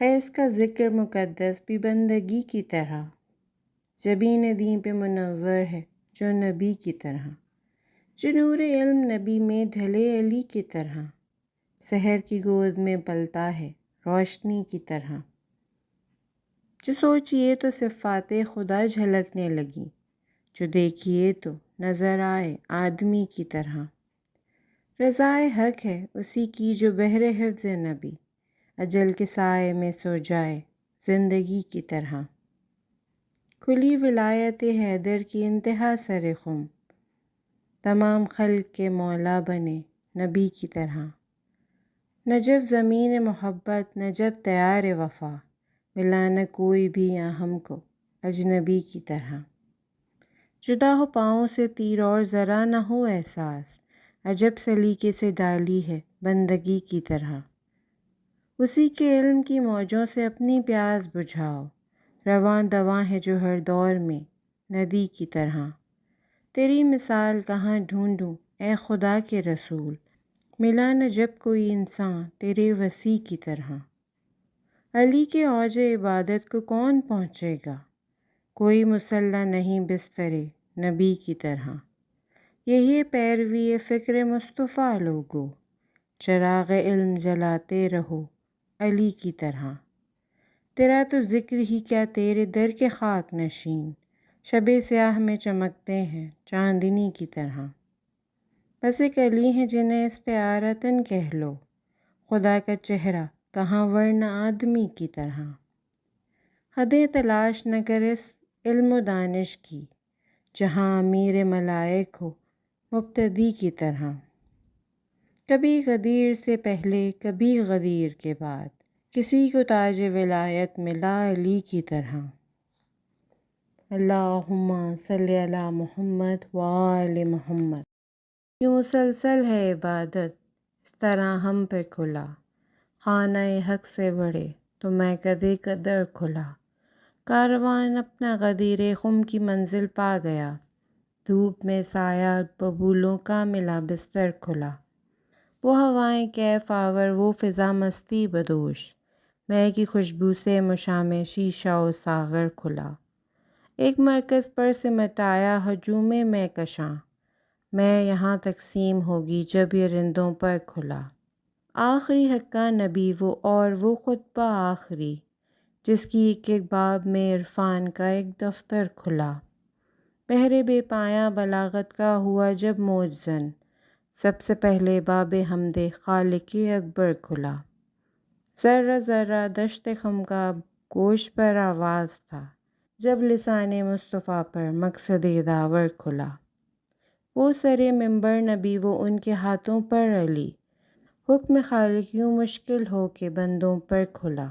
ہے اس کا ذکر مقدس بھی بندگی کی طرح، جبین دین پہ منور ہے جو نبی کی طرح، جو نور علم نبی میں ڈھلے علی کی طرح، سحر کی گود میں پلتا ہے روشنی کی طرح، جو سوچئے تو صفات خدا جھلکنے لگی، جو دیکھیے تو نظر آئے آدمی کی طرح۔ رضائے حق ہے اسی کی جو بہر حفظ نبی، اجل کے سائے میں سو جائے زندگی کی طرح۔ کھلی ولایت حیدر کی انتہا سر خم، تمام خلق کے مولا بنے نبی کی طرح۔ نجف زمین محبت نجف تیار وفا، ملا نہ کوئی بھی یہاں ہم کو اجنبی کی طرح۔ جدا ہو پاؤں سے تیر اور ذرا نہ ہو احساس، عجب سلیقے سے ڈالی ہے بندگی کی طرح۔ اسی کے علم کی موجوں سے اپنی پیاس بجھاؤ، رواں دواں ہے جو ہر دور میں ندی کی طرح۔ تیری مثال کہاں ڈھونڈوں اے خدا کے رسول، ملا نہ جب کوئی انسان تیرے وصی کی طرح۔ علی کے اوج عبادت کو کون پہنچے گا، کوئی مسلح نہیں بستر نبی کی طرح۔ یہی پیروی فکر مصطفیٰ لوگو، چراغ علم جلاتے رہو علی کی طرح۔ تیرا تو ذکر ہی کیا تیرے در کے خاک نشین، شب سیاہ میں چمکتے ہیں چاندنی کی طرح۔ بس ایک علی ہیں جنہیں استعارتاً کہہ لو، خدا کا چہرہ کہاں ورنہ آدمی کی طرح۔ حدیں تلاش نہ کر اس علم و دانش کی، جہاں امیر ملائک ہو مبتدی کی طرح۔ کبھی غدیر سے پہلے کبھی غدیر کے بعد، کسی کو تاج ولایت ملا علی کی طرح۔ اللہم صلی علی محمد وآل محمد۔ یہ مسلسل ہے عبادت اس طرح ہم پر کھلا، خانہ حق سے بڑھے تو میں کدے قدر کھلا۔ کاروان اپنا غدیر خم کی منزل پا گیا، دھوپ میں سایہ ببولوں کا ملا بستر کھلا۔ وہ ہوائیں کیف آور وہ فضا مستی بدوش، مے کی خوشبو سے مشام شیشہ و ساغر کھلا۔ ایک مرکز پر سمٹایا ہجوم میں کشاں، میں یہاں تقسیم ہوگی جب یہ رندوں پر کھلا۔ آخری حقہ نبی وہ اور وہ خطبہ آخری، جس کی ایک ایک باب میں عرفان کا ایک دفتر کھلا۔ بحر بے پایاں بلاغت کا ہوا جب موج زن، سب سے پہلے باب حمد خالق اکبر کھلا۔ ذرہ ذرہ دشت خم کا گوش پر آواز تھا، جب لسان مصطفیٰ پر مقصد داور کھلا۔ وہ سر منبر نبی وہ ان کے ہاتھوں پر علی، حکم خالق یوں مشکل ہو کے بندوں پر کھلا۔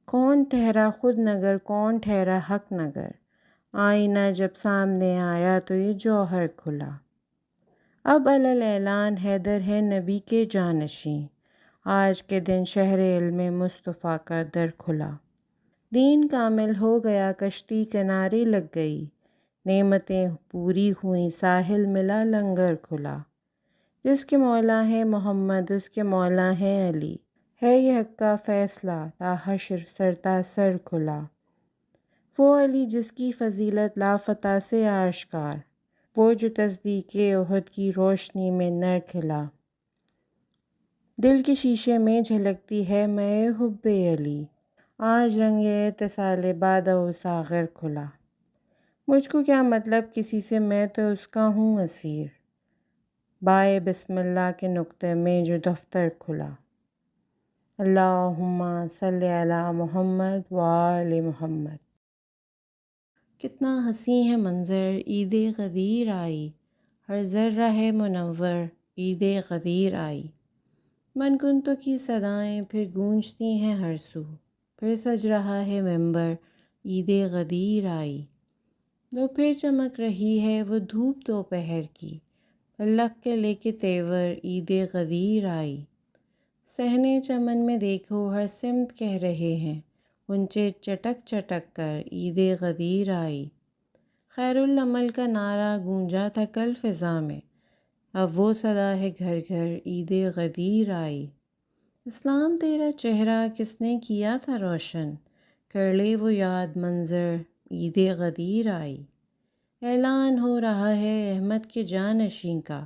کون ٹھہرا خود نگر کون ٹھہرا حق نگر، آئینہ جب سامنے آیا تو یہ جوہر کھلا۔ اب علی اعلان حیدر ہے نبی کے جانشیں، آج کے دن شہر علم مصطفیٰ کا در کھلا۔ دین کامل ہو گیا کشتی کنارے لگ گئی، نعمتیں پوری ہوئیں ساحل ملا لنگر کھلا۔ جس کے مولا ہے محمد اس کے مولا ہے علی، ہے یہ حق کا فیصلہ تا حشر سرتا سر کھلا۔ وہ علی جس کی فضیلت لافتہ سے آشکار، وہ جو تصدیق احد کی روشنی میں نر کھلا۔ دل کے شیشے میں جھلکتی ہے مے حب علی، آج رنگ اتصال بادہ و ساغر کھلا۔ مجھ کو کیا مطلب کسی سے، میں تو اس کا ہوں اسیر، بائے بسم اللہ کے نقطے میں جو دفتر کھلا۔ اللہم صلی علی محمد وآل محمد۔ کتنا حسیں ہے منظر عید غدیر آئی، ہر ذرہ ہے منور عید غدیر آئی۔ من کنتو کی صدائیں پھر گونجتی ہیں ہر سو، پھر سج رہا ہے منبر عید غدیر آئی۔ پھر چمک رہی ہے وہ دھوپ دوپہر کی، پلک کے لے کے تیور عید غدیر آئی۔ صحن چمن میں دیکھو ہر سمت کہہ رہے ہیں، غنچے چٹک چٹک کر عید غدیر آئی۔ خیر العمل کا نعرہ گونجا تھا کل فضا میں، اب وہ صدا ہے گھر گھر عید غدیر آئی۔ اسلام تیرا چہرہ کس نے کیا تھا روشن، کر لے وہ یاد منظر عید غدیر آئی۔ اعلان ہو رہا ہے احمد کے جانشین کا،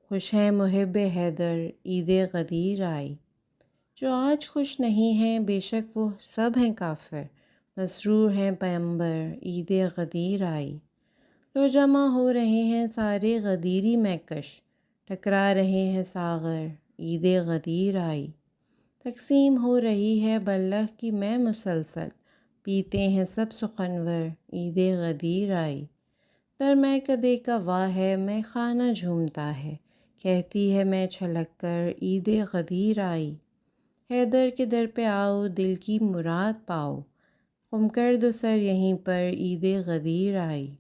خوش ہے محب حیدر عید غدیر آئی۔ جو آج خوش نہیں ہیں بے شک وہ سب ہیں کافر، مسرور ہیں پیمبر عید غدیر آئی۔ لو جمع ہو رہے ہیں سارے غدیری مہکش، ٹکرا رہے ہیں ساغر عید غدیر آئی۔ تقسیم ہو رہی ہے بلخ کی میں مسلسل، پیتے ہیں سب سخنور عید غدیر آئی۔ در میں کدے کا واہ ہے میں خانہ جھومتا ہے، کہتی ہے میں چھلک کر عید غدیر آئی۔ حیدر کے در پہ آؤ دل کی مراد پاؤ، خم کر دو سر یہیں پر عید غدیر آئی۔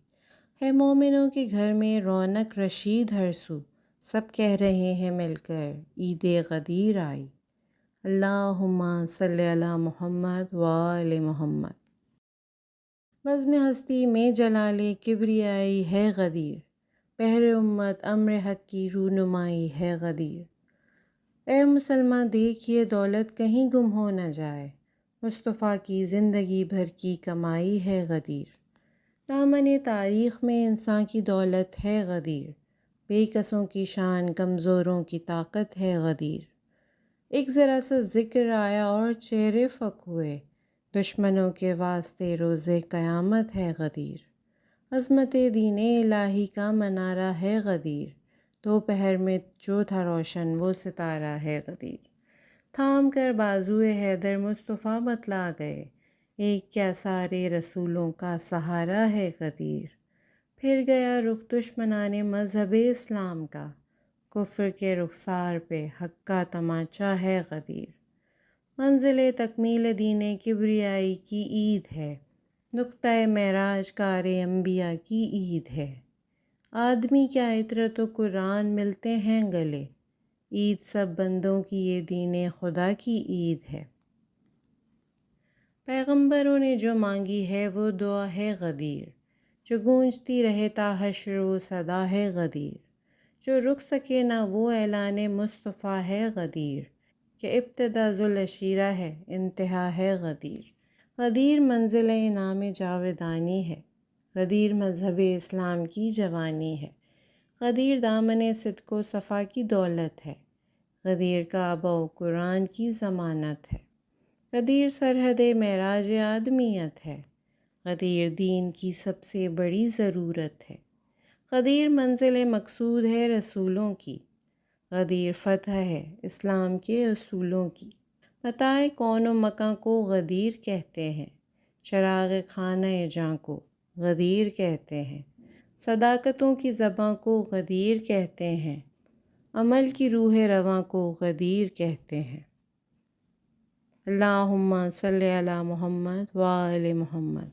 ہے مومنوں کے گھر میں رونق رشید ہر سو، سب کہہ رہے ہیں مل کر عید غدیر آئی۔ اللہم صلی علی محمد وآل محمد۔ بزم ہستی میں جلال کبریائی ہے غدیر، بحر امت امر حق کی رونمائی ہے غدیر۔ اے مسلمان دیکھ یہ دولت کہیں گم ہو نہ جائے، مصطفیٰ کی زندگی بھر کی کمائی ہے غدیر۔ دامن تاریخ میں انسان کی دولت ہے غدیر، بے کسوں کی شان کمزوروں کی طاقت ہے غدیر۔ ایک ذرا سا ذکر آیا اور چہرے فک ہوئے، دشمنوں کے واسطے روز قیامت ہے غدیر۔ عظمت دین الہی کا منارہ ہے غدیر، دوپہر میں جو تھا روشن وہ ستارہ ہے غدیر۔ تھام کر بازوئے حیدر مصطفیٰ بتلا گئے، ایک کیا سارے رسولوں کا سہارا ہے غدیر۔ پھر گیا رخ دشمنان مذہب اسلام کا، کفر کے رخسار پہ حق کا تمانچہ ہے غدیر۔ منزل تکمیل دین کبریائی کی عید ہے، نقطۂ معراج کار انبیاء کی عید ہے۔ آدمی کیا عطرت و قرآن ملتے ہیں گلے، عید سب بندوں کی یہ دین خدا کی عید ہے۔ پیغمبروں نے جو مانگی ہے وہ دعا ہے غدیر، جو گونجتی رہے تا حشر وہ صدا ہے غدیر۔ جو رک سکے نہ وہ اعلان مصطفیٰ ہے غدیر، کہ ابتدا ذوالعشیرہ ہے انتہا ہے غدیر۔ غدیر منزل انعام جاودانی ہے، غدیر مذہب اسلام کی جوانی ہے، غدیر دامن صدق و صفا کی دولت ہے، غدیر کعبہ و قرآن کی ضمانت ہے، غدیر سرحد معراج آدمیت ہے، غدیر دین کی سب سے بڑی ضرورت ہے، غدیر منزل مقصود ہے رسولوں کی، غدیر فتح ہے اسلام کے اصولوں کی۔ متاع کون و مکاں کو غدیر کہتے ہیں، چراغ خانہ جاں کو غدیر کہتے ہیں، صداقتوں کی زباں کو غدیر کہتے ہیں، عمل کی روح رواں کو غدیر کہتے ہیں۔ اللہم صلی علی محمد وآل محمد۔